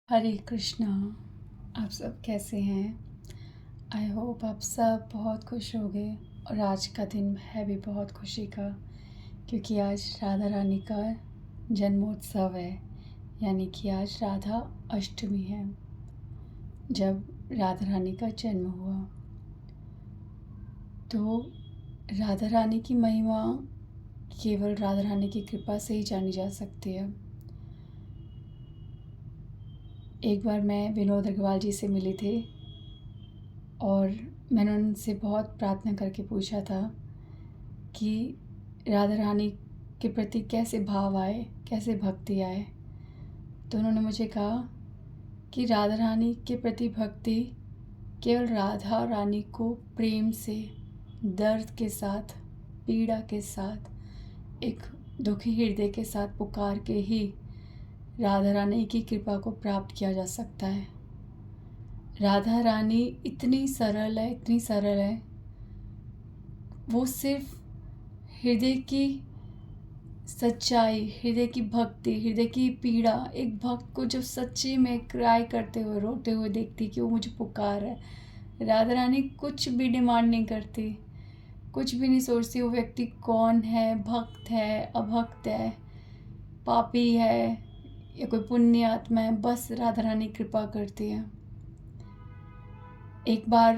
हरे कृष्णा। आप सब कैसे हैं? आई होप आप सब बहुत खुश होंगे। और आज का दिन है भी बहुत खुशी का, क्योंकि आज राधा रानी का जन्मोत्सव है। यानी कि आज राधा अष्टमी है, जब राधा रानी का जन्म हुआ। तो राधा रानी की महिमा केवल राधा रानी की कृपा से ही जानी जा सकती है। एक बार मैं विनोद अग्रवाल जी से मिली थी और मैंने उनसे बहुत प्रार्थना करके पूछा था कि राधा रानी के प्रति कैसे भाव आए, कैसे भक्ति आए। तो उन्होंने मुझे कहा कि राधा रानी के प्रति भक्ति केवल राधा रानी को प्रेम से, दर्द के साथ, पीड़ा के साथ, एक दुखी हृदय के साथ पुकार के ही राधा रानी की कृपा को प्राप्त किया जा सकता है। राधा रानी इतनी सरल है, इतनी सरल है। वो सिर्फ हृदय की सच्चाई, हृदय की भक्ति, हृदय की पीड़ा, एक भक्त को जब सच्चे में क्राई करते हुए, रोते हुए देखती कि वो मुझे पुकार है। राधा रानी कुछ भी डिमांड नहीं करती, कुछ भी नहीं सोचती वो व्यक्ति कौन है, भक्त है, अभक्त है, पापी है या कोई पुण्य आत्मा है। बस राधा रानी कृपा करती है। एक बार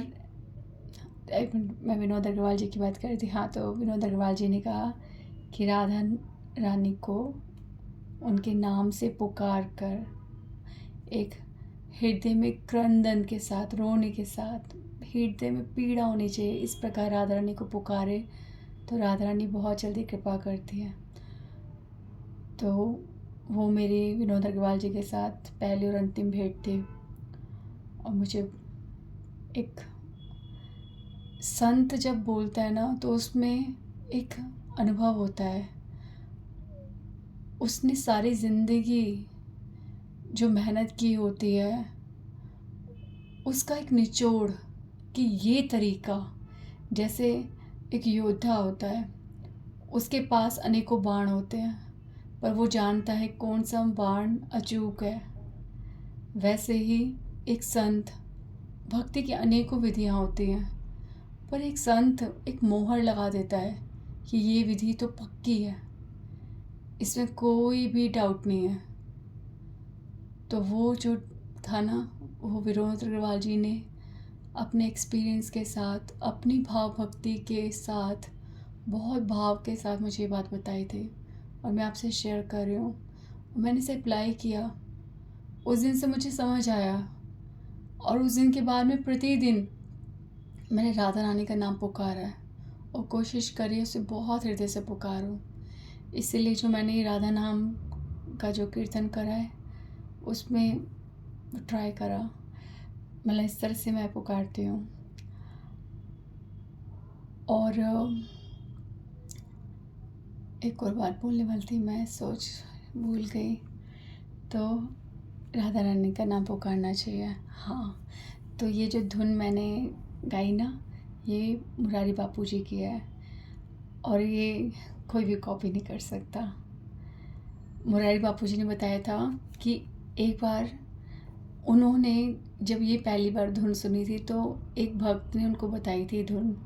मैं विनोद अग्रवाल जी की बात कर रही थी। हाँ, तो विनोद अग्रवाल जी ने कहा कि राधा रानी को उनके नाम से पुकार कर एक हृदय में क्रंदन के साथ, रोने के साथ, हृदय में पीड़ा होनी चाहिए, इस प्रकार राधा रानी को पुकारे तो राधा रानी बहुत जल्दी कृपा करती है। तो वो मेरी विनोद अग्रवाल जी के साथ पहली और अंतिम भेंट थी। और मुझे एक संत जब बोलता है ना, तो उसमें एक अनुभव होता है। उसने सारी ज़िंदगी जो मेहनत की होती है, उसका एक निचोड़ कि ये तरीका, जैसे एक योद्धा होता है, उसके पास अनेकों बाण होते हैं, पर वो जानता है कौन सा बाण अचूक है। वैसे ही एक संत, भक्ति की अनेकों विधियाँ होती हैं, पर एक संत एक मोहर लगा देता है कि ये विधि तो पक्की है, इसमें कोई भी डाउट नहीं है। तो वो जो था ना, वो विनोद अग्रवाल जी ने अपने एक्सपीरियंस के साथ, अपनी भाव भक्ति के साथ, बहुत भाव के साथ मुझे ये बात बताई थी और मैं आपसे शेयर कर रही हूँ। मैंने इसे अप्लाई किया, उस दिन से मुझे समझ आया और उस दिन के बाद में प्रतिदिन मैंने राधा रानी का नाम पुकारा है और कोशिश करी उसे बहुत हृदय से पुकारूं। इसीलिए जो मैंने ये राधा नाम का जो कीर्तन करा है, उसमें ट्राई करा, मतलब इस तरह से मैं पुकारती हूँ। और एक और बात बोलने वाली थी, मैं सोच भूल गई। तो राधा रानी का नाम पुकारना चाहिए। हाँ, तो ये जो धुन मैंने गाई ना, ये मुरारी बापू जी की है और ये कोई भी कॉपी नहीं कर सकता। मुरारी बापू जी ने बताया था कि एक बार उन्होंने जब ये पहली बार धुन सुनी थी, तो एक भक्त ने उनको बताई थी धुन,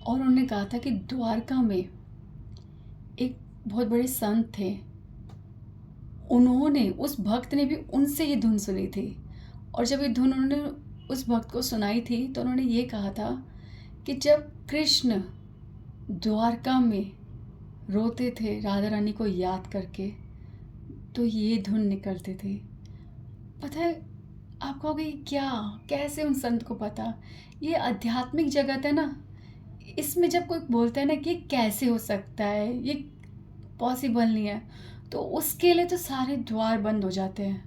और उन्होंने कहा था कि द्वारका में एक बहुत बड़े संत थे, उन्होंने, उस भक्त ने भी उनसे ये धुन सुनी थी। और जब ये धुन उन्होंने उस भक्त को सुनाई थी, तो उन्होंने ये कहा था कि जब कृष्ण द्वारका में रोते थे राधा रानी को याद करके, तो ये धुन निकलती थी। पता है, आप कहोगे क्या, कैसे उन संत को पता? ये आध्यात्मिक जगत है ना, इसमें जब कोई बोलता है ना कि ये कैसे हो सकता है, ये पॉसिबल नहीं है, तो उसके लिए तो सारे द्वार बंद हो जाते हैं।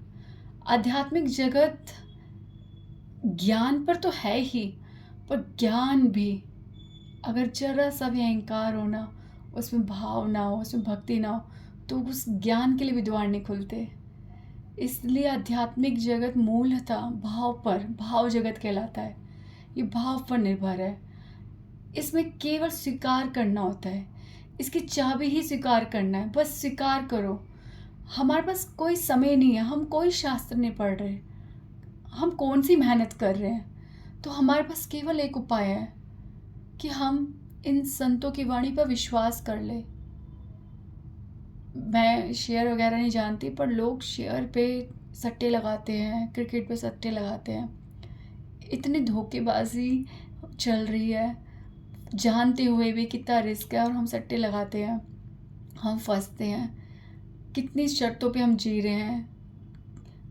आध्यात्मिक जगत ज्ञान पर तो है ही, पर ज्ञान भी अगर जरा सा भी अहंकार हो ना, उसमें भाव ना हो, उसमें भक्ति ना हो, तो उस ज्ञान के लिए भी द्वार नहीं खुलते। इसलिए आध्यात्मिक जगत मूलतः भाव पर, भाव जगत कहलाता है। ये भाव पर निर्भर है। इसमें केवल स्वीकार करना होता है, इसकी चाबी ही स्वीकार करना है। बस स्वीकार करो, हमारे पास कोई समय नहीं है, हम कोई शास्त्र नहीं पढ़ रहे, हम कौन सी मेहनत कर रहे हैं। तो हमारे पास केवल एक उपाय है कि हम इन संतों की वाणी पर विश्वास कर ले। मैं शेयर वगैरह नहीं जानती, पर लोग शेयर पे सट्टे लगाते हैं, क्रिकेट पे सट्टे लगाते हैं। इतनी धोखेबाजी चल रही है, जानते हुए भी कितना रिस्क है, और हम सट्टे लगाते हैं, हम फंसते हैं। कितनी शर्तों पे हम जी रहे हैं,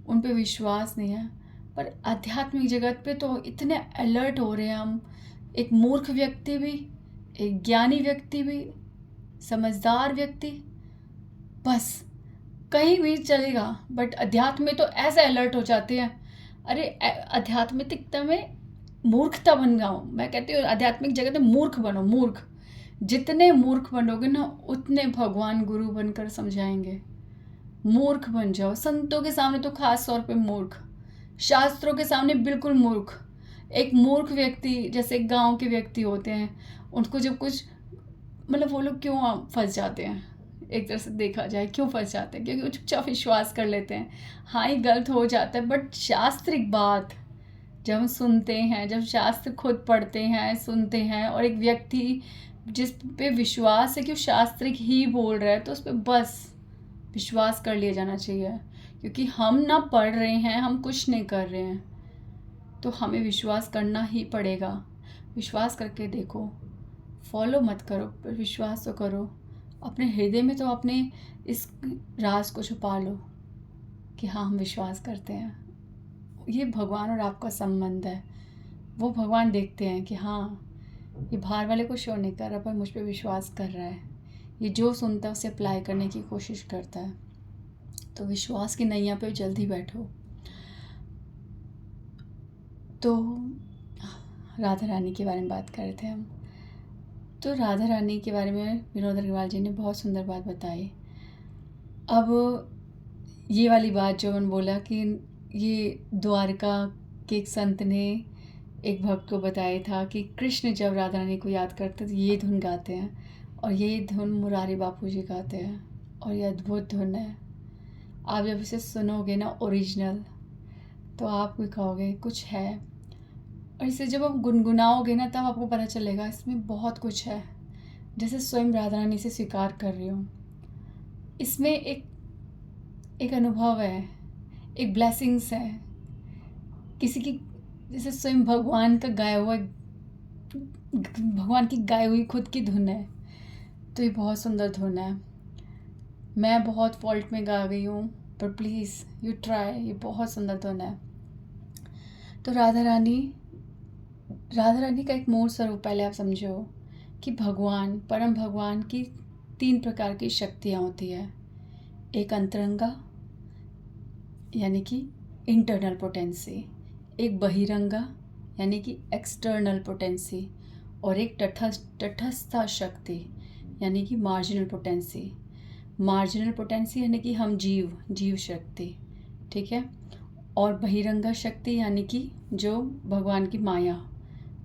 उन पे विश्वास नहीं है। पर आध्यात्मिक जगत पे तो इतने अलर्ट हो रहे हैं हम, एक मूर्ख व्यक्ति भी, एक ज्ञानी व्यक्ति भी, समझदार व्यक्ति, बस कहीं भी चलेगा। बट अध्यात्म में तो ऐसे अलर्ट हो जाते हैं। अरे आध्यात्मिकता में मूर्खता बन जाओ। मैं कहती हूँ आध्यात्मिक जगत में मूर्ख बनो, मूर्ख। जितने मूर्ख बनोगे ना, उतने भगवान गुरु बनकर समझाएंगे। मूर्ख बन जाओ, संतों के सामने तो खास तौर पे मूर्ख, शास्त्रों के सामने बिल्कुल मूर्ख। एक मूर्ख व्यक्ति जैसे गांव के व्यक्ति होते हैं, उनको जब कुछ मतलब वो लोग क्यों फंस जाते हैं, एक तरह से देखा जाए क्यों फंस जाते हैं, क्योंकि वो चुपचाप विश्वास कर लेते हैं। हाँ, ये गलत हो जाता है, बट शास्त्रिक बात जब हम सुनते हैं, जब शास्त्र खुद पढ़ते हैं, सुनते हैं, और एक व्यक्ति जिस पे विश्वास है कि वो शास्त्रिक ही बोल रहा है, तो उस पर बस विश्वास कर लिया जाना चाहिए। क्योंकि हम ना पढ़ रहे हैं, हम कुछ नहीं कर रहे हैं, तो हमें विश्वास करना ही पड़ेगा। विश्वास करके देखो, फॉलो मत करो पर विश्वास तो करो। अपने हृदय में तो अपने इस राज को छुपा लो कि हाँ, हम विश्वास करते हैं। ये भगवान और आपका संबंध है। वो भगवान देखते हैं कि हाँ, ये बाहर वाले को शो नहीं कर रहा, पर मुझ पर विश्वास कर रहा है। ये जो सुनता है उसे अप्लाई करने की कोशिश करता है। तो विश्वास की नैया पे जल्दी बैठो। तो राधा रानी के बारे में बात कर रहे थे हम। तो राधा रानी के बारे में विनोद अग्रवाल जी ने बहुत सुंदर बात बताई। अब ये वाली बात जो मैंने बोला कि ये द्वारका के एक संत ने एक भक्त को बताया था कि कृष्ण जब राधा रानी को याद करते तो ये धुन गाते हैं, और ये धुन मुरारी बापू जी गाते हैं, और ये अद्भुत धुन है। आप जब इसे सुनोगे ना ओरिजिनल, तो आप भी कहोगे कुछ है, और इसे जब आप गुनगुनाओगे ना, तब आपको पता चलेगा इसमें बहुत कुछ है, जैसे स्वयं राधा रानी से स्वीकार कर रही हूँ। इसमें एक अनुभव है, एक ब्लेसिंग्स है, किसी की, जैसे स्वयं भगवान का गाया हुआ, भगवान की गाई हुई खुद की धुन है। तो ये बहुत सुंदर धुन है। मैं बहुत फॉल्ट में गा गई हूँ, पर प्लीज़ यू ट्राई, ये बहुत सुंदर धुन है। तो राधा रानी का एक मूल स्वरूप पहले आप समझो कि भगवान, परम भगवान की 3 प्रकार की शक्तियाँ होती है। एक अंतरंगा यानी कि इंटरनल पोटेंसी, एक बहिरंगा यानी कि एक्सटर्नल पोटेंसी, और एक तटस्थ शक्ति यानी कि मार्जिनल पोटेंसी। मार्जिनल पोटेंसी यानी कि हम जीव शक्ति, ठीक है। और बहिरंगा शक्ति यानी कि जो भगवान की माया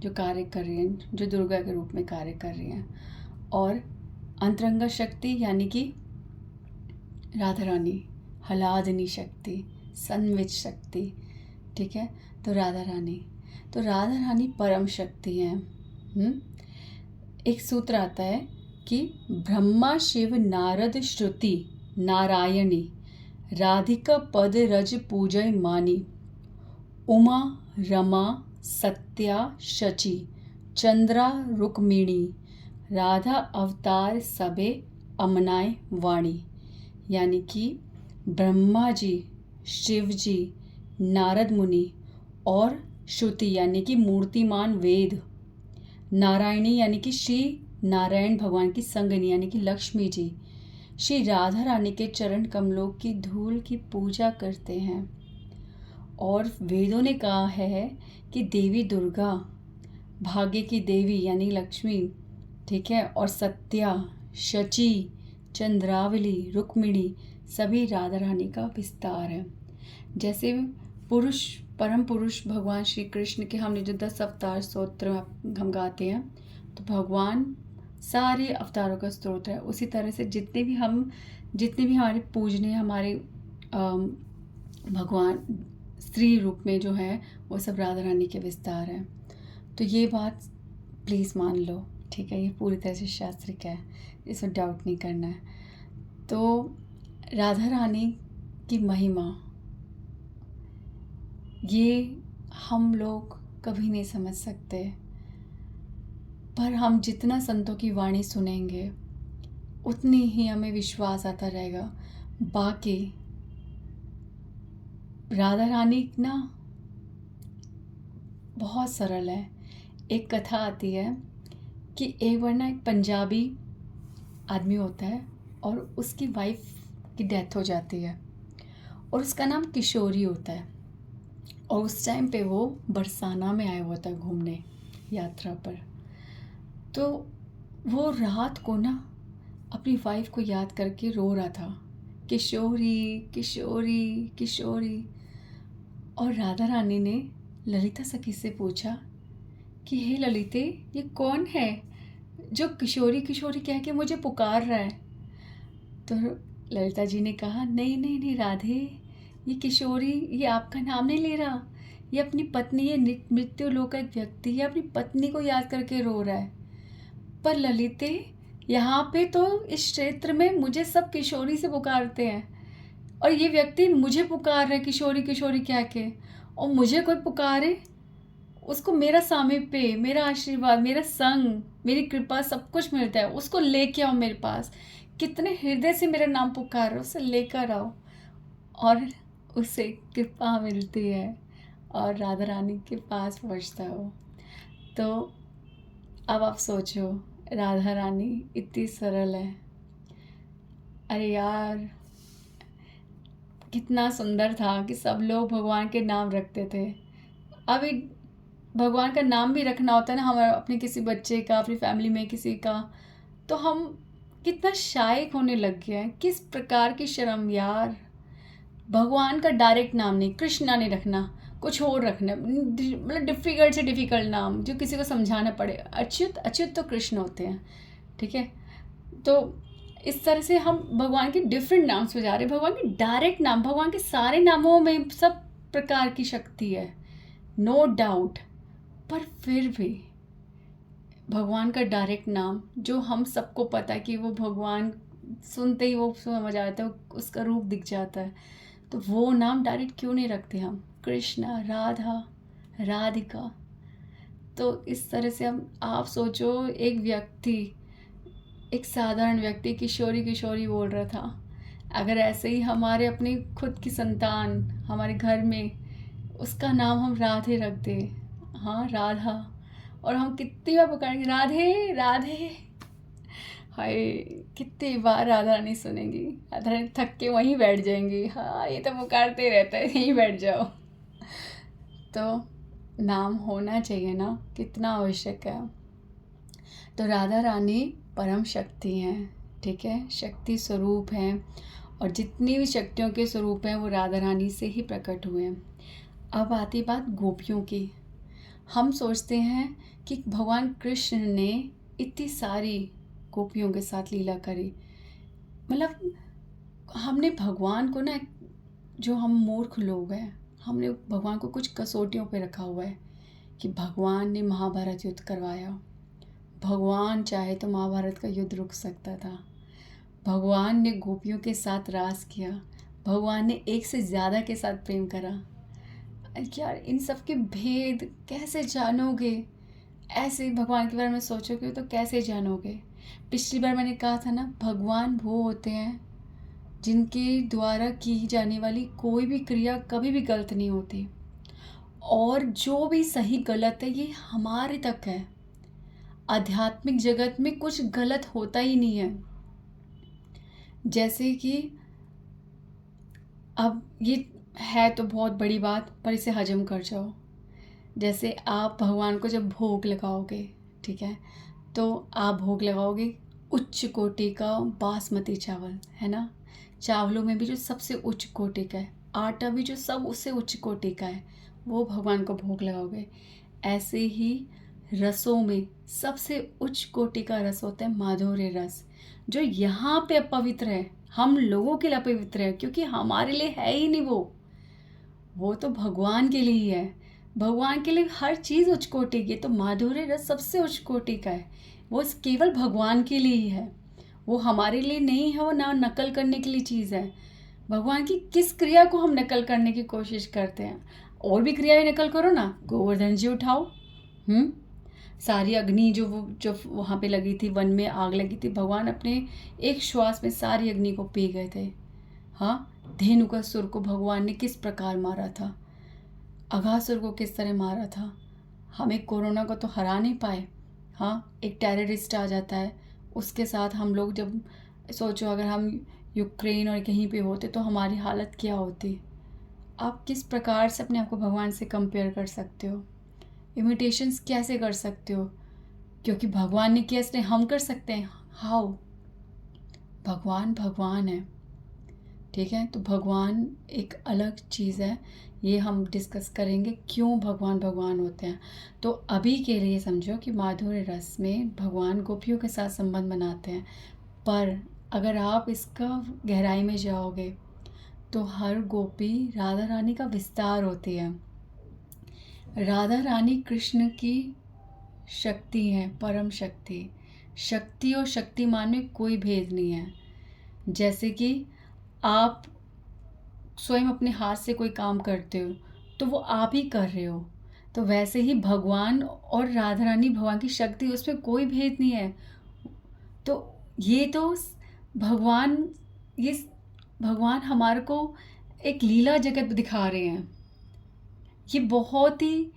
जो कार्य कर रही है, जो दुर्गा के रूप में कार्य कर रही हैं। और अंतरंगा शक्ति यानी कि राधा रानी, हलादनी शक्ति, संवित शक्ति, ठीक है। तो राधा रानी परम शक्ति हैं। एक सूत्र आता है कि ब्रह्मा शिव नारद श्रुति नारायणी राधिका पद रज पूजय मानी, उमा रमा सत्या शची चंद्रा रुक्मिणी राधा अवतार सबे अमनाय वाणी। यानी कि ब्रह्मा जी, शिव जी, नारद मुनि और श्रुति यानी कि मूर्तिमान वेद, नारायणी यानी कि श्री नारायण भगवान की संगनी यानी कि लक्ष्मी जी, श्री राधा रानी के चरण कमलों की धूल की पूजा करते हैं। और वेदों ने कहा है कि देवी दुर्गा, भाग्य की देवी यानी लक्ष्मी, ठीक है, और सत्या, शची, चंद्रावली, रुक्मिणी सभी राधा रानी का विस्तार है। जैसे पुरुष, परम पुरुष भगवान श्री कृष्ण के हमने जो 10 अवतार स्तोत्र हम गाते हैं, तो भगवान सारे अवतारों का स्रोत है। उसी तरह से जितने भी हमारे पूजनीय हमारे भगवान स्त्री रूप में जो है वो सब राधा रानी के विस्तार हैं। तो ये बात प्लीज़ मान लो, ठीक है? ये पूरी तरह से शास्त्रिक है, इसमें डाउट नहीं करना है। तो राधा रानी की महिमा ये हम लोग कभी नहीं समझ सकते, पर हम जितना संतों की वाणी सुनेंगे उतनी ही हमें विश्वास आता रहेगा। बाकी राधा रानी ना बहुत सरल है। एक कथा आती है कि एक बार ना एक पंजाबी आदमी होता है और उसकी वाइफ की डेथ हो जाती है और उसका नाम किशोरी होता है। और उस टाइम पे वो बरसाना में आया हुआ था घूमने यात्रा पर। तो वो रात को ना अपनी वाइफ को याद करके रो रहा था, किशोरी किशोरी किशोरी। और राधा रानी ने ललिता सखी से पूछा कि हे ललिते, ये कौन है जो किशोरी किशोरी कह के मुझे पुकार रहा है? तो ललिता जी ने कहा, नहीं नहीं नहीं राधे, ये किशोरी ये आपका नाम नहीं ले रहा, ये अपनी पत्नी, ये मृत्यु लोक का एक व्यक्ति है, अपनी पत्नी को याद करके रो रहा है। पर ललिते, यहाँ पे तो इस क्षेत्र में मुझे सब किशोरी से पुकारते हैं और ये व्यक्ति मुझे पुकार रहे किशोरी किशोरी कह के, और मुझे कोई पुकारे उसको मेरा सामीप्य, मेरा आशीर्वाद, मेरा संग, मेरी कृपा सब कुछ मिलता है, उसको लेके आओ मेरे पास। कितने हृदय से मेरा नाम पुकार रहे हो, उसे लेकर आओ। और उसे कृपा मिलती है और राधा रानी के पास पहुंचता हो। तो अब आप सोचो, राधा रानी इतनी सरल है। अरे यार, कितना सुंदर था कि सब लोग भगवान के नाम रखते थे। अभी भगवान का नाम भी रखना होता है ना, हमारे अपने किसी बच्चे का, अपनी फैमिली में किसी का, तो हम कितना शायक होने लग गए हैं। किस प्रकार की शर्म यार। भगवान का डायरेक्ट नाम नहीं, कृष्णा नहीं रखना, कुछ और रखना, मतलब डिफ़िकल्ट से डिफ़िकल्ट नाम जो किसी को समझाना पड़े। अच्युत अच्युत तो कृष्ण होते हैं, ठीक है? तो इस तरह से हम भगवान के डिफरेंट नाम से जा रहे हैं। भगवान के डायरेक्ट नाम, भगवान के सारे नामों में सब प्रकार की शक्ति है, नो डाउट। पर फिर भी भगवान का डायरेक्ट नाम जो हम सबको पता है कि वो भगवान सुनते ही वो समझ आता है, उसका रूप दिख जाता है, तो वो नाम डायरेक्ट क्यों नहीं रखते हम? कृष्णा, राधा, राधिका। तो इस तरह से हम आप सोचो, एक व्यक्ति, एक साधारण व्यक्ति किशोरी किशोरी बोल रहा था। अगर ऐसे ही हमारे अपनी खुद की संतान हमारे घर में, उसका नाम हम राधे रख दे, हाँ राधा, और हम कितनी बार पुकारेंगे राधे राधे, हाय कितनी बार राधा रानी सुनेंगी। राधा रानी थक के वहीं बैठ जाएंगी, हाँ ये तो पुकारते रहता है, यहीं बैठ जाओ। तो नाम होना चाहिए ना, कितना आवश्यक है। तो राधा रानी परम शक्ति हैं, ठीक है? शक्ति स्वरूप हैं और जितनी भी शक्तियों के स्वरूप हैं वो राधा रानी से ही प्रकट हुए हैं। अब आती बात गोपियों की। हम सोचते हैं कि भगवान कृष्ण ने इतनी सारी गोपियों के साथ लीला करी, मतलब हमने भगवान को ना, जो हम मूर्ख लोग हैं, हमने भगवान को कुछ कसौटियों पे रखा हुआ है कि भगवान ने महाभारत युद्ध करवाया, भगवान चाहे तो महाभारत का युद्ध रुक सकता था, भगवान ने गोपियों के साथ रास किया, भगवान ने एक से ज़्यादा के साथ प्रेम करा। यार इन सब के भेद कैसे जानोगे? ऐसे भगवान के बारे में सोचोगे तो कैसे जानोगे? पिछली बार मैंने कहा था ना, भगवान वो होते हैं जिनके द्वारा की जाने वाली कोई भी क्रिया कभी भी गलत नहीं होती, और जो भी सही गलत है ये हमारे तक है। आध्यात्मिक जगत में कुछ गलत होता ही नहीं है। जैसे कि अब ये है तो बहुत बड़ी बात, पर इसे हजम कर जाओ। जैसे आप भगवान को जब भोग लगाओगे, ठीक है, तो आप भोग लगाओगे उच्च कोटि का बासमती चावल, है ना? चावलों में भी जो सबसे उच्च कोटि का है, आटा भी जो सब उससे उच्च कोटि का है, वो भगवान को भोग लगाओगे। ऐसे ही रसों में सबसे उच्च कोटि का रस होता है माधुर्य रस, जो यहाँ पे अपवित्र है, हम लोगों के लिए अपवित्र है, क्योंकि हमारे लिए है ही नहीं वो तो भगवान के लिए ही है। भगवान के लिए हर चीज़ उच्च कोटि की है, तो माधुर्य रस सबसे उच्च कोटि का है। वो केवल भगवान के लिए ही है, वो हमारे लिए नहीं है, वो ना नकल करने के लिए चीज़ है। भगवान की किस क्रिया को हम नकल करने की कोशिश करते हैं? और भी क्रियाएं नकल करो ना, गोवर्धन जी उठाओ। सारी अग्नि जो वहाँ पे लगी थी, वन में आग लगी थी, भगवान अपने एक श्वास में सारी अग्नि को पी गए थे। हाँ, धेनुकासुर को भगवान ने किस प्रकार मारा था, अघासुर को किस तरह मारा था। हमें कोरोना को तो हरा नहीं पाए। हाँ, एक टेररिस्ट आ जाता है, उसके साथ हम लोग जब सोचो अगर हम यूक्रेन और कहीं पे होते तो हमारी हालत क्या होती। आप किस प्रकार से अपने आप को भगवान से कंपेयर कर सकते हो? इमिटेशंस कैसे कर सकते हो? क्योंकि भगवान ने किया इसलिए हम कर सकते हैं? हाउ? भगवान भगवान है, ठीक है। तो भगवान एक अलग चीज़ है, ये हम डिस्कस करेंगे क्यों भगवान भगवान होते हैं। तो अभी के लिए समझो कि माधुर्य रस में भगवान गोपियों के साथ संबंध बनाते हैं, पर अगर आप इसका गहराई में जाओगे तो हर गोपी राधा रानी का विस्तार होती है। राधा रानी कृष्ण की शक्ति है, परम शक्ति। शक्ति और शक्तिमान में कोई भेद नहीं है। जैसे कि आप स्वयं अपने हाथ से कोई काम करते हो तो वो आप ही कर रहे हो, तो वैसे ही भगवान और राधा रानी, भगवान की शक्ति, उसमें कोई भेद नहीं है। तो ये तो भगवान ये भगवान हमारे को एक लीला जगत दिखा रहे हैं। ये बहुत ही,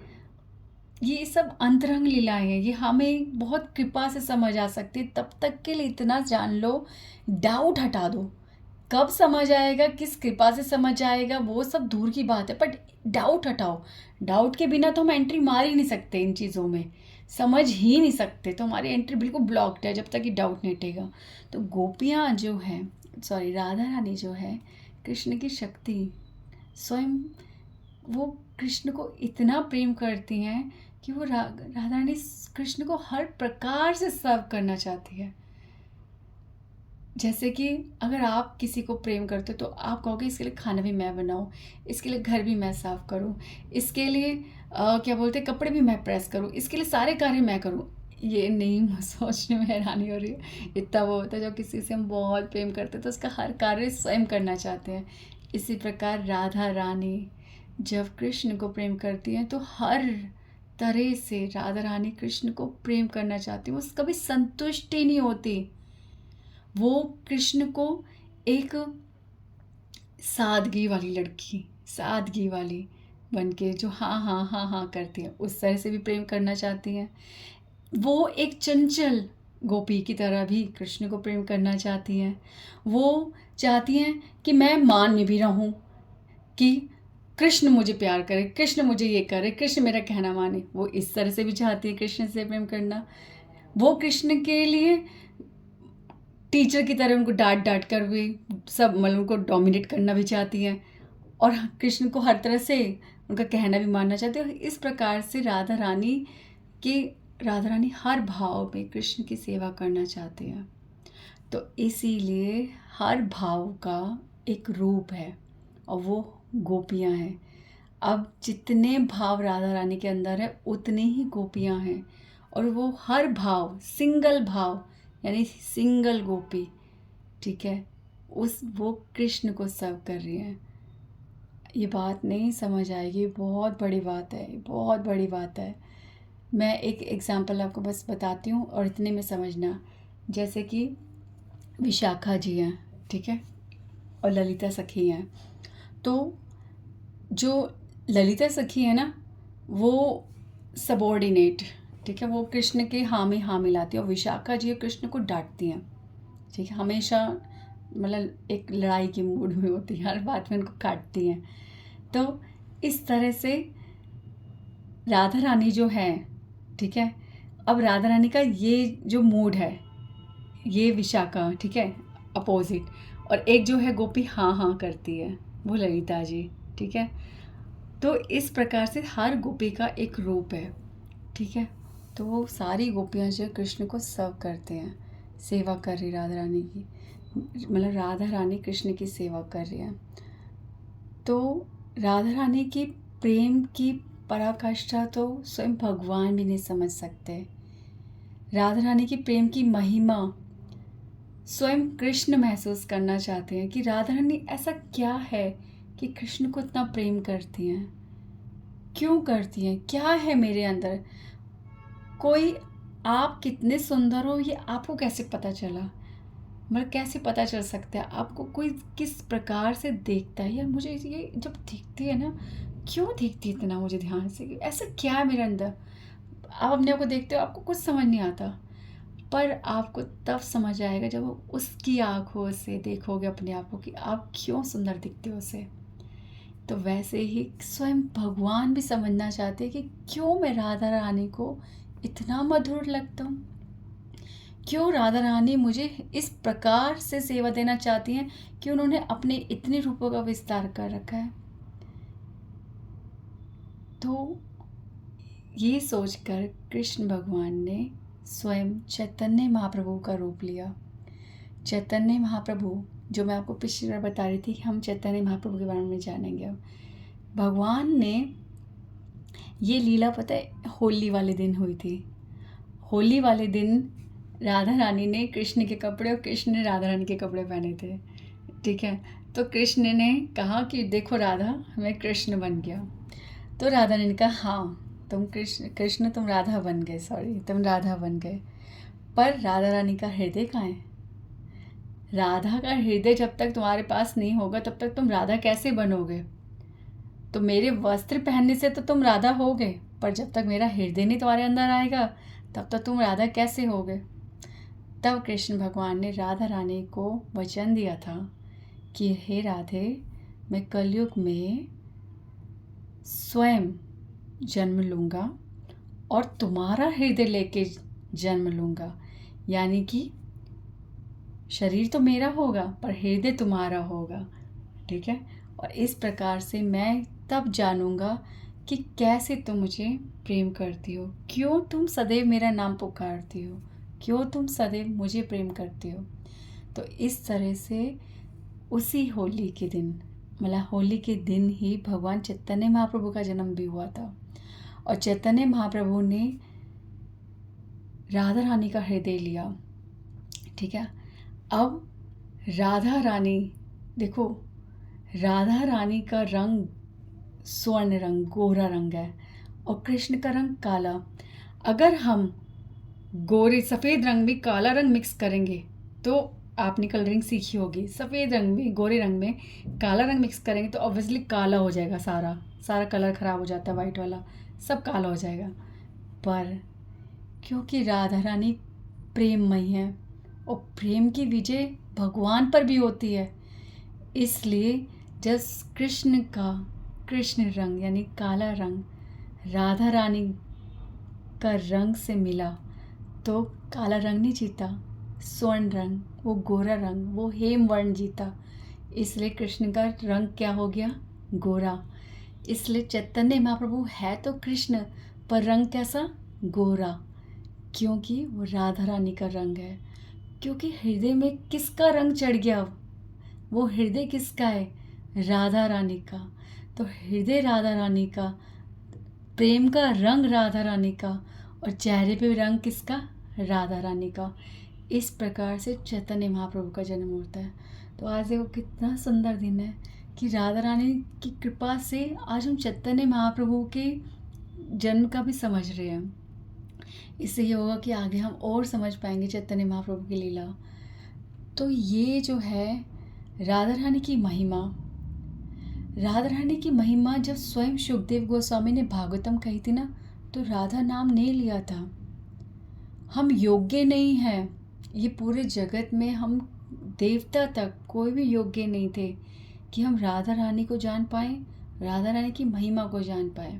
ये सब अंतरंग लीलाएं हैं, ये हमें बहुत कृपा से समझ आ सकती है। तब तक के लिए इतना जान लो, डाउट हटा दो। कब समझ आएगा, किस कृपा से समझ आएगा, वो सब दूर की बात है, बट डाउट हटाओ। डाउट के बिना तो हम एंट्री मार ही नहीं सकते इन चीज़ों में, समझ ही नहीं सकते, तो हमारी एंट्री बिल्कुल ब्लॉक्ड है जब तक ये डाउट नहीं हटेगा। तो गोपियाँ जो हैं, सॉरी राधा रानी जो है, कृष्ण की शक्ति स्वयं, वो कृष्ण को इतना प्रेम करती हैं कि वो राधा रानी कृष्ण को हर प्रकार से सर्व करना चाहती है। जैसे कि अगर आप किसी को प्रेम करते हो तो आप कहोगे इसके लिए खाना भी मैं बनाऊं, इसके लिए घर भी मैं साफ़ करूं, इसके लिए क्या बोलते हैं, कपड़े भी मैं प्रेस करूं, इसके लिए सारे कार्य मैं करूं। ये नहीं सोचने में हैरानी हो रही है, इतना वो होता है जब किसी से हम बहुत प्रेम करते हैं तो उसका हर कार्य स्वयं करना चाहते हैं। इसी प्रकार राधा रानी जब कृष्ण को प्रेम करती हैं तो हर तरह से राधा रानी कृष्ण को प्रेम करना चाहती है, वो कभी संतुष्टि नहीं होती। वो कृष्ण को एक सादगी वाली लड़की, सादगी वाली बन के जो हाँ हाँ हाँ हाँ करती है, उस तरह से भी प्रेम करना चाहती हैं। वो एक चंचल गोपी की तरह भी कृष्ण को प्रेम करना चाहती हैं। वो चाहती हैं कि मैं मान में भी रहूं, कि कृष्ण मुझे प्यार करे, कृष्ण मुझे ये करे, कृष्ण मेरा कहना माने। वो इस तरह से भी चाहती है कृष्ण से प्रेम करना। वो कृष्ण के लिए टीचर की तरह उनको डांट डांट कर भी सब मतलब उनको डोमिनेट करना भी चाहती हैं, और कृष्ण को हर तरह से उनका कहना भी मानना चाहती है। और इस प्रकार से राधा रानी हर भाव में कृष्ण की सेवा करना चाहती है। तो इसीलिए हर भाव का एक रूप है और वो गोपियाँ हैं। अब जितने भाव राधा रानी के अंदर है उतने ही गोपियाँ हैं, और वो हर भाव, सिंगल भाव यानी सिंगल गोपी, ठीक है, वो कृष्ण को सर्व कर रही हैं। ये बात नहीं समझ आएगी, बहुत बड़ी बात है, बहुत बड़ी बात है। मैं एक एग्जांपल आपको बस बताती हूँ और इतने में समझना। जैसे कि विशाखा जी हैं, ठीक है, और ललिता सखी हैं। तो जो ललिता सखी है ना, वो सबॉर्डिनेट, ठीक है, वो कृष्ण के हाँ में हाँ मिलाती है, और विशाखा जी कृष्ण को डांटती हैं, ठीक है, हमेशा मतलब एक लड़ाई की मूड में होती है, हर बात में उनको काटती हैं। तो इस तरह से राधा रानी जो है, ठीक है, अब राधा रानी का ये जो मूड है, ये विशाखा, ठीक है, अपोजिट, और एक जो है गोपी हाँ हाँ करती है, वो ललिता जी, ठीक है। तो इस प्रकार से हर गोपी का एक रूप है, ठीक है। तो तो सारी गोपियाँ जो कृष्ण को सर्व करते हैं, सेवा कर रही राधा रानी की, मतलब राधा रानी कृष्ण की सेवा कर रही हैं। तो राधा रानी की प्रेम की पराकाष्ठा तो स्वयं भगवान भी नहीं समझ सकते। राधा रानी की प्रेम की महिमा स्वयं कृष्ण महसूस करना चाहते हैं कि राधा रानी ऐसा क्या है कि कृष्ण को इतना प्रेम करती हैं, क्यों करती हैं, क्या है मेरे अंदर। कोई आप कितने सुंदर हो ये आपको कैसे पता चला, मतलब कैसे पता चल सकता है आपको, कोई किस प्रकार से देखता है, या मुझे ये जब दिखती है ना, क्यों दिखती है इतना मुझे ध्यान से, ऐसा क्या है मेरे अंदर। आप अपने आप को देखते हो, आपको कुछ समझ नहीं आता, पर आपको तब समझ आएगा जब उसकी आंखों से देखोगे अपने आप को कि आप क्यों सुंदर दिखते हो उसे। तो वैसे ही स्वयं भगवान भी समझना चाहते हैं कि क्यों मैं राधा रानी को इतना मधुर लगता हूँ, क्यों राधा रानी मुझे इस प्रकार से सेवा देना चाहती हैं कि उन्होंने अपने इतने रूपों का विस्तार कर रखा है। तो ये सोचकर कृष्ण भगवान ने स्वयं चैतन्य महाप्रभु का रूप लिया। चैतन्य महाप्रभु, जो मैं आपको पिछली बार बता रही थी कि हम चैतन्य महाप्रभु के बारे में जानेंगे अब। भगवान ने ये लीला पता है होली वाले दिन हुई थी। होली वाले दिन राधा रानी ने कृष्ण के कपड़े और कृष्ण ने राधा रानी के कपड़े पहने थे, ठीक है। तो कृष्ण ने कहा कि देखो राधा, मैं कृष्ण बन गया। तो राधा ने कहा हाँ तुम कृष्ण तुम राधा बन गए, सॉरी तुम राधा बन गए। पर राधा रानी का हृदय कहाँ है? राधा का हृदय जब तक तुम्हारे पास नहीं होगा तब तक तुम राधा कैसे बनोगे? तो मेरे वस्त्र पहनने से तो तुम राधा होगे, पर जब तक मेरा हृदय नहीं तुम्हारे अंदर आएगा तब तक तुम राधा कैसे होगे? तब कृष्ण भगवान ने राधा रानी को वचन दिया था कि हे राधे, मैं कलयुग में स्वयं जन्म लूँगा और तुम्हारा हृदय लेके जन्म लूँगा, यानी कि शरीर तो मेरा होगा पर हृदय तुम्हारा होगा, ठीक है। और इस प्रकार से मैं तब जानूँगा कि कैसे तुम मुझे प्रेम करती हो, क्यों तुम सदैव मेरा नाम पुकारती हो, क्यों तुम सदैव मुझे प्रेम करती हो। तो इस तरह से उसी होली के दिन, मतलब होली के दिन ही भगवान चैतन्य महाप्रभु का जन्म भी हुआ था। और चैतन्य महाप्रभु ने राधा रानी का हृदय लिया, ठीक है। अब राधा रानी देखो, राधा रानी का रंग स्वर्ण रंग, गोरा रंग है, और कृष्ण का रंग काला। अगर हम गोरे सफ़ेद रंग में काला रंग मिक्स करेंगे तो आपने कलरिंग सीखी होगी, सफ़ेद रंग में गोरे रंग में काला रंग मिक्स करेंगे तो ऑब्वियसली काला हो जाएगा, सारा कलर ख़राब हो जाता है, वाइट वाला सब काला हो जाएगा। पर क्योंकि राधा रानी प्रेममयी है और प्रेम की विजय भगवान पर भी होती है, इसलिए जब कृष्ण रंग यानी काला रंग राधा रानी का रंग से मिला तो काला रंग नहीं जीता, स्वर्ण रंग, वो गोरा रंग, वो हेम वर्ण जीता। इसलिए कृष्ण का रंग क्या हो गया? गोरा। इसलिए चैतन्य महाप्रभु है तो कृष्ण, पर रंग कैसा? गोरा, क्योंकि वो राधा रानी का रंग है। क्योंकि हृदय में किसका रंग चढ़ गया? वो हृदय किसका है? राधा रानी का। तो हृदय राधा रानी का, प्रेम का रंग राधा रानी का, और चेहरे पे रंग किसका? राधा रानी का। इस प्रकार से चैतन्य महाप्रभु का जन्म होता है। तो आज देखो कितना सुंदर दिन है कि राधा रानी की कृपा से आज हम चैतन्य महाप्रभु के जन्म का भी समझ रहे हैं। इससे ये होगा कि आगे हम और समझ पाएंगे चैतन्य महाप्रभु की लीला। तो ये जो है राधा रानी की महिमा, राधा रानी की महिमा जब स्वयं शुकदेव गोस्वामी ने भागवतम कही थी ना, तो राधा नाम नहीं लिया था। हम योग्य नहीं हैं, ये पूरे जगत में हम देवता तक कोई भी योग्य नहीं थे कि हम राधा रानी को जान पाएँ, राधा रानी की महिमा को जान पाएँ।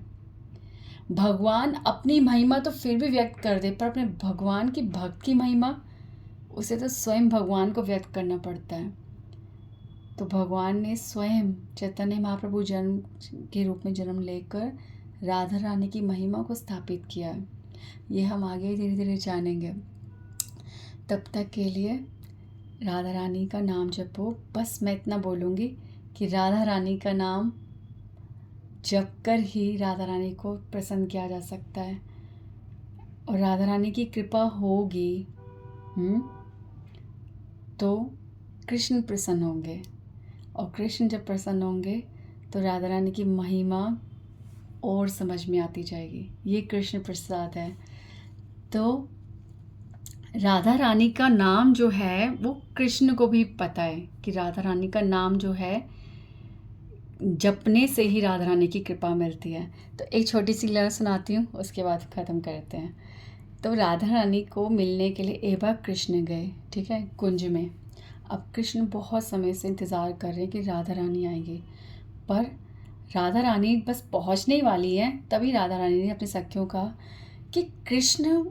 भगवान अपनी महिमा तो फिर भी व्यक्त कर दे, पर अपने भगवान की भक्त की महिमा, उसे तो स्वयं भगवान को व्यक्त करना पड़ता है। तो भगवान ने स्वयं चैतन्य महाप्रभु जन्म के रूप में जन्म लेकर राधा रानी की महिमा को स्थापित किया है। ये हम आगे धीरे धीरे जानेंगे। तब तक के लिए राधा रानी का नाम जपो। बस मैं इतना बोलूँगी कि राधा रानी का नाम जप कर ही राधा रानी को प्रसन्न किया जा सकता है, और राधा रानी की कृपा होगी तो कृष्ण प्रसन्न होंगे, और कृष्ण जब प्रसन्न होंगे तो राधा रानी की महिमा और समझ में आती जाएगी। ये कृष्ण प्रसाद है। तो राधा रानी का नाम जो है वो कृष्ण को भी पता है कि राधा रानी का नाम जो है जपने से ही राधा रानी की कृपा मिलती है। तो एक छोटी सी लीला सुनाती हूँ, उसके बाद ख़त्म करते हैं। तो राधा रानी को मिलने के लिए एक बार कृष्ण गए, ठीक है, कुंज में। अब कृष्ण बहुत समय से इंतज़ार कर रहे हैं कि राधा रानी आएंगी, पर राधा रानी बस पहुँचने ही वाली है। तभी राधा रानी ने अपने सखियों कहा कि कृष्ण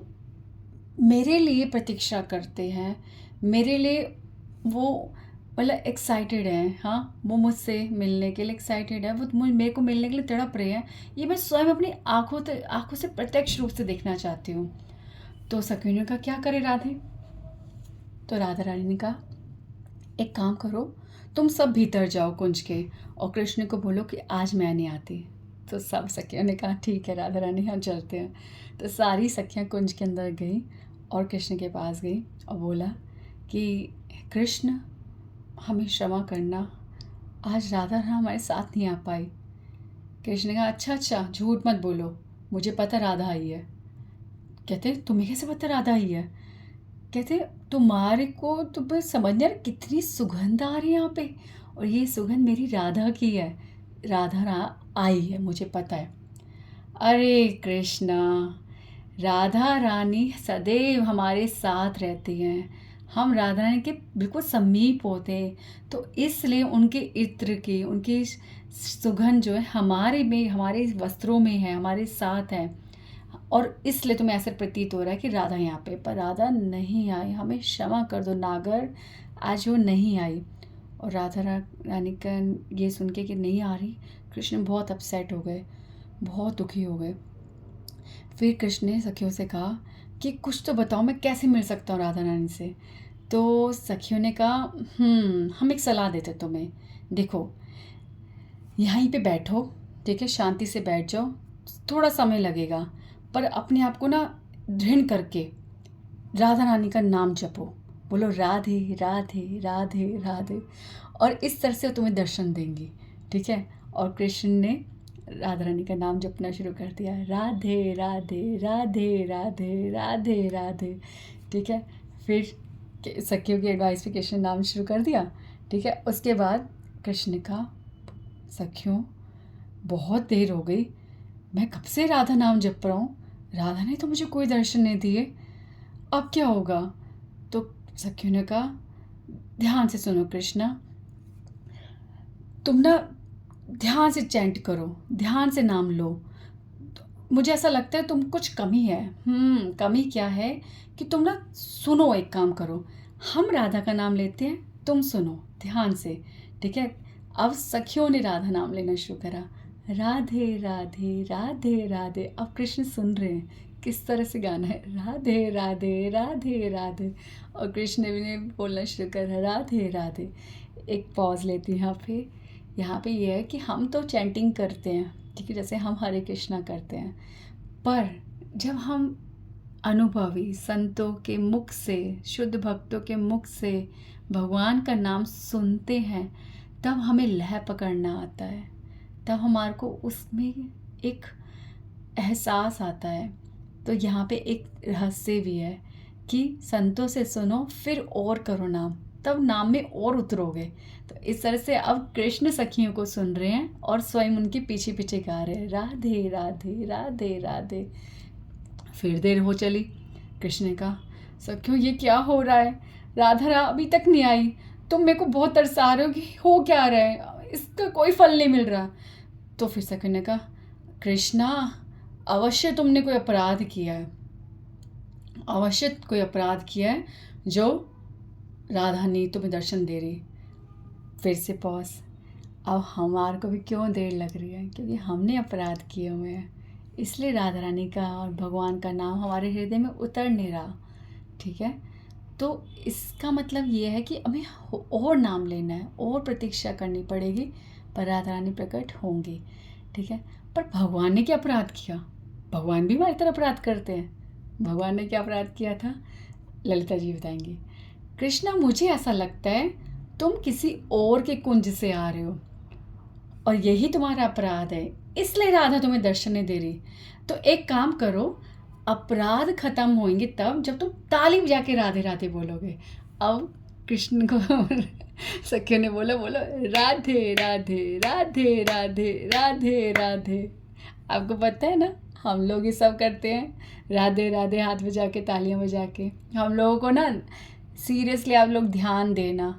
मेरे लिए प्रतीक्षा करते हैं, मेरे लिए वो मतलब एक्साइटेड है। हाँ, वो मुझसे मिलने के लिए एक्साइटेड है, वो मेरे को मिलने के लिए तड़प रहे हैं। ये मैं स्वयं अपनी आँखों से प्रत्यक्ष रूप से देखना चाहती हूँ। तो सखियों ने कहा क्या करे राधे? तो राधा रानी ने कहा एक काम करो, तुम सब भीतर जाओ कुंज के, और कृष्ण को बोलो कि आज मैं नहीं आती। तो सब सखियों ने कहा ठीक है राधा रानी, हम चलते हैं। तो सारी सखियाँ कुंज के अंदर गई और कृष्ण के पास गई और बोला कि कृष्ण हमें क्षमा करना, आज राधा हमारे साथ नहीं आ पाई। कृष्ण ने कहा अच्छा झूठ मत बोलो, मुझे पता राधा आई है। कहते तुम्हें कैसे पता राधा आई है? कहते तुम्हारे को तो बस समझ नहीं आ रहा कितनी सुगंध आ रही है यहाँ पे, और ये सुगंध मेरी राधा की है, आई है, मुझे पता है। अरे कृष्णा, राधा रानी सदैव हमारे साथ रहती हैं, हम राधा रानी के बिल्कुल समीप होते हैं, तो इसलिए उनके इत्र की, उनकी सुगंध जो है हमारे वस्त्रों में है, हमारे साथ है, और इसलिए तुम्हें ऐसा प्रतीत हो रहा है कि राधा यहाँ पे, पर राधा नहीं आई। हमें क्षमा कर दो नागर, आज वो नहीं आई। और राधा रानी का ये सुन के कि नहीं आ रही, कृष्ण बहुत अपसेट हो गए, बहुत दुखी हो गए। फिर कृष्ण ने सखियों से कहा कि कुछ तो बताओ, मैं कैसे मिल सकता हूँ राधा रानी से? तो सखियों ने कहा हम एक सलाह देते तुम्हें। देखो, यहीं पे बैठो, ठीक है, शांति से बैठ जाओ, थोड़ा समय लगेगा, पर अपने आप को ना दृढ़ करके राधा रानी का नाम जपो, बोलो राधे राधे राधे राधे, और इस तरह से तुम्हें दर्शन देंगी, ठीक है। और कृष्ण ने राधा रानी का नाम जपना शुरू कर दिया, राधे राधे राधे राधे राधे राधे, ठीक है। फिर सखियों की एडवाइस पे कृष्ण नाम शुरू कर दिया, ठीक है। उसके बाद कृष्ण का सखियों बहुत देर हो गई, मैं कब से राधा नाम जप रहा हूँ, राधा ने तो मुझे कोई दर्शन नहीं दिए, अब क्या होगा? तो सखियों ने कहा ध्यान से सुनो कृष्णा, तुम ना ध्यान से चैंट करो, ध्यान से नाम लो। मुझे ऐसा लगता है तुम कुछ कमी है। कमी क्या है कि तुम ना सुनो, एक काम करो, हम राधा का नाम लेते हैं, तुम सुनो ध्यान से, ठीक है। अब सखियों ने राधा नाम लेना शुरू करा, राधे राधे राधे राधे। अब कृष्ण सुन रहे हैं किस तरह से गाना है, राधे राधे राधे राधे, और कृष्ण ने बोलना शुरू करा राधे राधे। एक पॉज लेती हूँ यहाँ पे ये है कि हम तो चैंटिंग करते हैं, ठीक है, जैसे हम हरे कृष्णा करते हैं, पर जब हम अनुभवी संतों के मुख से, शुद्ध भक्तों के मुख से भगवान का नाम सुनते हैं, तब हमें लय पकड़ना आता है, तब हमारे को उसमें एक एहसास आता है। तो यहाँ पे एक रहस्य भी है कि संतों से सुनो फिर और करो नाम, तब नाम में और उतरोगे। तो इस तरह से अब कृष्ण सखियों को सुन रहे हैं और स्वयं उनके पीछे पीछे गा रहे हैं, राधे राधे राधे राधे। फिर देर हो चली, कृष्ण ने कहा सखियों ये क्या हो रहा है, राधा अभी तक नहीं आई, तुम मेरे को बहुत तरसा रहे हो क्या रहा है, इसका कोई फल नहीं मिल रहा। तो फिर सखियों ने कहा कृष्णा, अवश्य तुमने कोई अपराध किया है, अवश्य कोई अपराध किया है जो राधा नहीं तुम्हें दर्शन दे रही। फिर से पॉज, अब हमारे को भी क्यों देर लग रही है, क्योंकि हमने अपराध किए हुए हैं, इसलिए राधा रानी का और भगवान का नाम हमारे हृदय में उतर नहीं रहा। ठीक है, तो इसका मतलब ये है कि हमें और नाम लेना है, और प्रतीक्षा करनी पड़ेगी, पर राधा रानी प्रकट होंगी। ठीक है, पर भगवान ने क्या अपराध किया? भगवान भी हमारी तरह अपराध करते हैं। भगवान ने क्या अपराध किया था, ललिता जी बताएंगी। कृष्णा, मुझे ऐसा लगता है तुम किसी और के कुंज से आ रहे हो और यही तुम्हारा अपराध है, इसलिए राधा तुम्हें दर्शन नहीं दे रही। तो एक काम करो, अपराध खत्म होंगे तब जब तुम ताली बजा के राधे राधे बोलोगे। अब कृष्ण को सखियों ने बोला, बोलो राधे राधे राधे राधे राधे राधे। आपको पता है ना, हम लोग ये सब करते हैं, राधे राधे हाथ बजा के, तालियां बजा के। हम लोगों को ना सीरियसली आप लोग ध्यान देना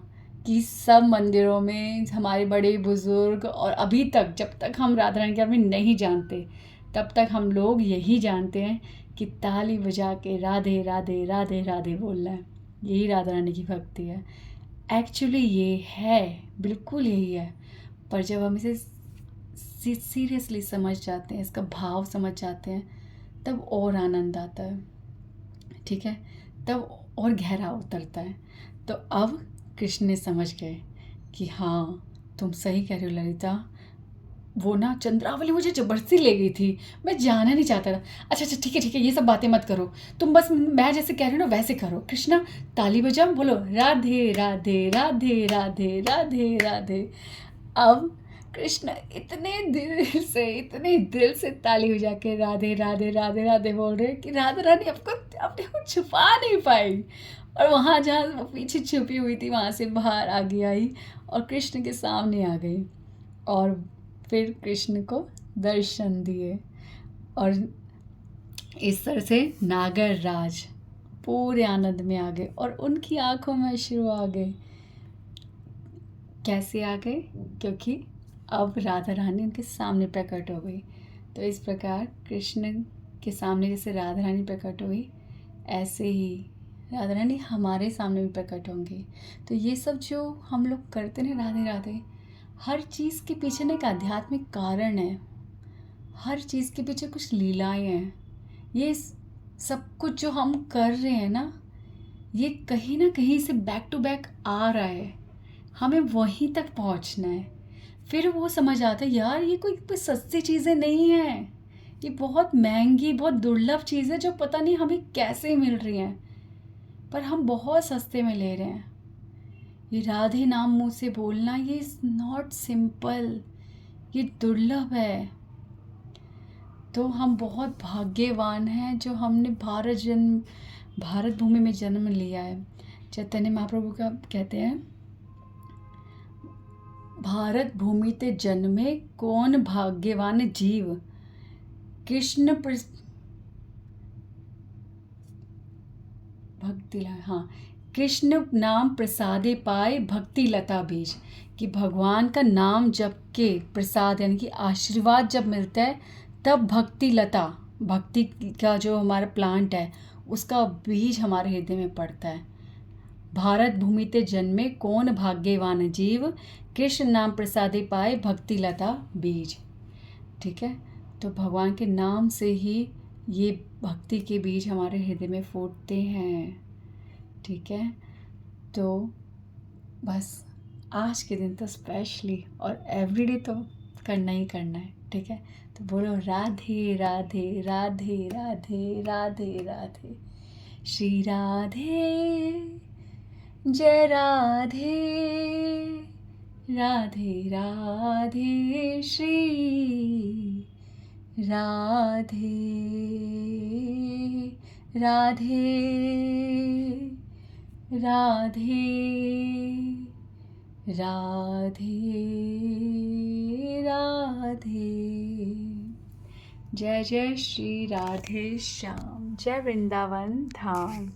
कि सब मंदिरों में हमारे बड़े बुज़ुर्ग, और अभी तक जब तक हम राधा रानी के बारे में नहीं जानते तब तक हम लोग यही जानते हैं कि ताली बजा के राधे राधे राधे राधे बोलना है, यही राधा रानी की भक्ति है। एक्चुअली ये है, बिल्कुल यही है। पर जब हम इसे सीरियसली समझ जाते हैं, इसका भाव समझ जाते हैं, तब और आनंद आता है। ठीक है, तब और गहरा उतरता है। तो अब कृष्ण ने समझ गए कि हाँ, तुम सही कह रही हो ललिता, वो ना चंद्रावली मुझे जबरदस्ती ले गई थी, मैं जाना नहीं चाहता था। अच्छा अच्छा ठीक है ठीक है, ये सब बातें मत करो, तुम बस मैं जैसे कह रही हूँ ना वैसे करो। कृष्णा, ताली बजाओ, बोलो राधे राधे राधे राधे राधे राधे। अब कृष्ण इतने दिल से ताली बजा के राधे राधे राधे राधे बोल रहे कि राधा रानी आपको अपने को छुपा नहीं पाई, और वहाँ जहाँ वो पीछे छुपी हुई थी वहाँ से बाहर आगे आई और कृष्ण के सामने आ गई, और फिर कृष्ण को दर्शन दिए। और इस तरह से नागर राज पूरे आनंद में आ गए और उनकी आंखों में अश्रु आ गए। कैसे आ गए? क्योंकि अब राधा रानी उनके सामने प्रकट हो गई। तो इस प्रकार कृष्ण के सामने जैसे राधा रानी प्रकट हुई, ऐसे ही राधा रानी हमारे सामने भी प्रकट होंगी। तो ये सब जो हम लोग करते हैं राधे राधे, हर चीज़ के पीछे ना एक आध्यात्मिक कारण है, हर चीज़ के पीछे कुछ लीलाएं हैं। ये सब कुछ जो हम कर रहे हैं ना, ये कहीं ना कहीं से बैक टू बैक आ रहा है, हमें वहीं तक पहुंचना है। फिर वो समझ आता है यार ये कोई सस्ती चीज़ें नहीं हैं, ये बहुत महंगी बहुत दुर्लभ चीज़ है जो पता नहीं हमें कैसे मिल रही हैं, पर हम बहुत सस्ते में ले रहे हैं। ये राधे नाम मुँह से बोलना, ये इज़ नॉट सिंपल, ये दुर्लभ है। तो हम बहुत भाग्यवान हैं जो हमने भारत भूमि में जन्म लिया है। चैतन्य महाप्रभु का कहते हैं, भारत भूमि ते जन्मे कौन भाग्यवान जीव, कृष्ण कृष्ण नाम प्रसादे पाए भक्ति लता बीज। कि भगवान का नाम जप के प्रसाद यानी कि आशीर्वाद जब मिलता है तब भक्ति लता, भक्ति का जो हमारा प्लांट है उसका बीज हमारे हृदय में पड़ता है। भारत भूमि ते जन्मे कौन भाग्यवान जीव, कृष्ण नाम प्रसादे पाए भक्ति लता बीज। ठीक है, तो भगवान के नाम से ही ये भक्ति के बीज हमारे हृदय में फूटते हैं। ठीक है, तो बस आज के दिन तो स्पेशली और एवरीडे तो करना ही करना है। ठीक है, तो बोलो राधे राधे राधे राधे राधे राधे, श्री राधे जय राधे, राधे राधे श्री राधे, राधे राधे राधे राधे। जय जय श्री राधे श्याम, जय वृंदावन धाम।